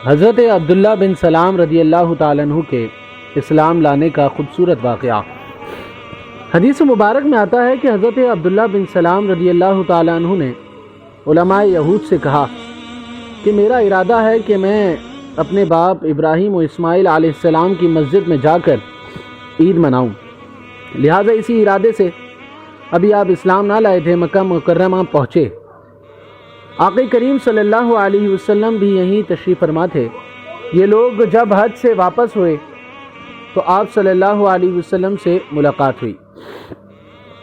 حضرت عبداللہ بن سلام رضی اللہ تعالیٰ عنہ کے اسلام لانے کا خوبصورت واقعہ۔ حدیث مبارک میں آتا ہے کہ حضرت عبداللہ بن سلام رضی اللہ تعالیٰ عنہ نے علماء یہود سے کہا کہ میرا ارادہ ہے کہ میں اپنے باپ ابراہیم و اسماعیل علیہ السلام کی مسجد میں جا کر عید مناؤں، لہٰذا اسی ارادے سے ابھی آپ اسلام نہ لائے تھے، مکہ مکرمہ پہنچے۔ آقا کریم صلی اللہ علیہ وسلم بھی یہیں تشریف فرما تھے۔ یہ لوگ جب حج سے واپس ہوئے تو آپ صلی اللہ علیہ وسلم سے ملاقات ہوئی۔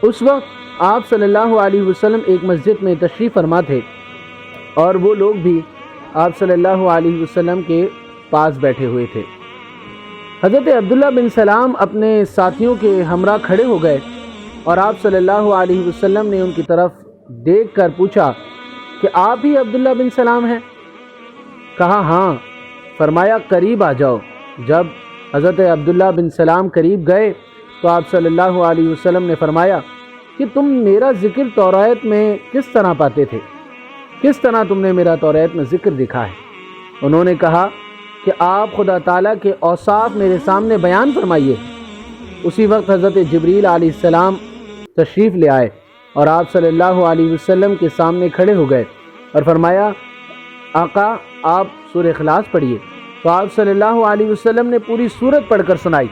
اس وقت آپ صلی اللہ علیہ وسلم ایک مسجد میں تشریف فرما تھے اور وہ لوگ بھی آپ صلی اللہ علیہ وسلم کے پاس بیٹھے ہوئے تھے۔ حضرت عبداللہ بن سلام اپنے ساتھیوں کے ہمراہ کھڑے ہو گئے اور آپ صلی اللہ علیہ وسلم نے ان کی طرف دیکھ کر پوچھا کہ آپ ہی عبداللہ بن سلام ہیں؟ کہا ہاں۔ فرمایا قریب آ جاؤ۔ جب حضرت عبداللہ بن سلام قریب گئے تو آپ صلی اللہ علیہ وسلم نے فرمایا کہ تم میرا ذکر توریت میں کس طرح پاتے تھے؟ کس طرح تم نے میرا توریت میں ذکر دکھا ہے؟ انہوں نے کہا کہ آپ خدا تعالیٰ کے اوصاف میرے سامنے بیان فرمائیے۔ اسی وقت حضرت جبریل علیہ السلام تشریف لے آئے اور آپ صلی اللہ علیہ وسلم کے سامنے کھڑے ہو گئے اور فرمایا آقا آپ سورہ اخلاص پڑھیے۔ تو آپ صلی اللہ علیہ وسلم نے پوری سورت پڑھ کر سنائی۔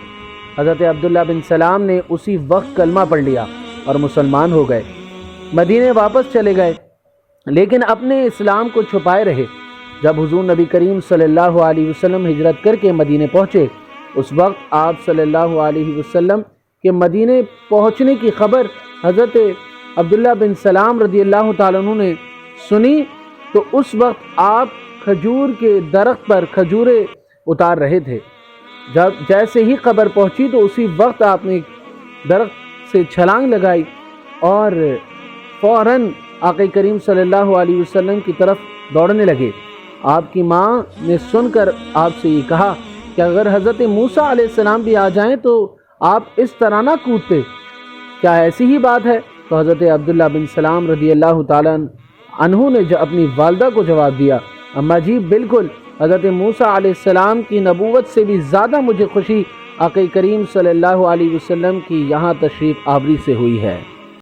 حضرت عبداللہ بن سلام نے اسی وقت کلمہ پڑھ لیا اور مسلمان ہو گئے۔ مدینے واپس چلے گئے لیکن اپنے اسلام کو چھپائے رہے۔ جب حضور نبی کریم صلی اللہ علیہ وسلم ہجرت کر کے مدینے پہنچے، اس وقت آپ صلی اللہ علیہ وسلم کے مدینے پہنچنے کی خبر حضرت عبداللہ بن سلام رضی اللہ تعالیٰ عنہ نے سنی تو اس وقت آپ کھجور کے درخت پر کھجوریں اتار رہے تھے۔ جب جیسے ہی خبر پہنچی تو اسی وقت آپ نے درخت سے چھلانگ لگائی اور فوراً آقا کریم صلی اللہ علیہ وسلم کی طرف دوڑنے لگے۔ آپ کی ماں نے سن کر آپ سے یہ کہا کہ اگر حضرت موسیٰ علیہ السلام بھی آ جائیں تو آپ اس طرح نہ کودتے، کیا ایسی ہی بات ہے؟ تو حضرت عبداللہ بن سلام رضی اللہ تعالیٰ عنہ نے اپنی والدہ کو جواب دیا، اماں جی بالکل، حضرت موسیٰ علیہ السلام کی نبوت سے بھی زیادہ مجھے خوشی آقا کریم صلی اللہ علیہ وسلم کی یہاں تشریف آوری سے ہوئی ہے۔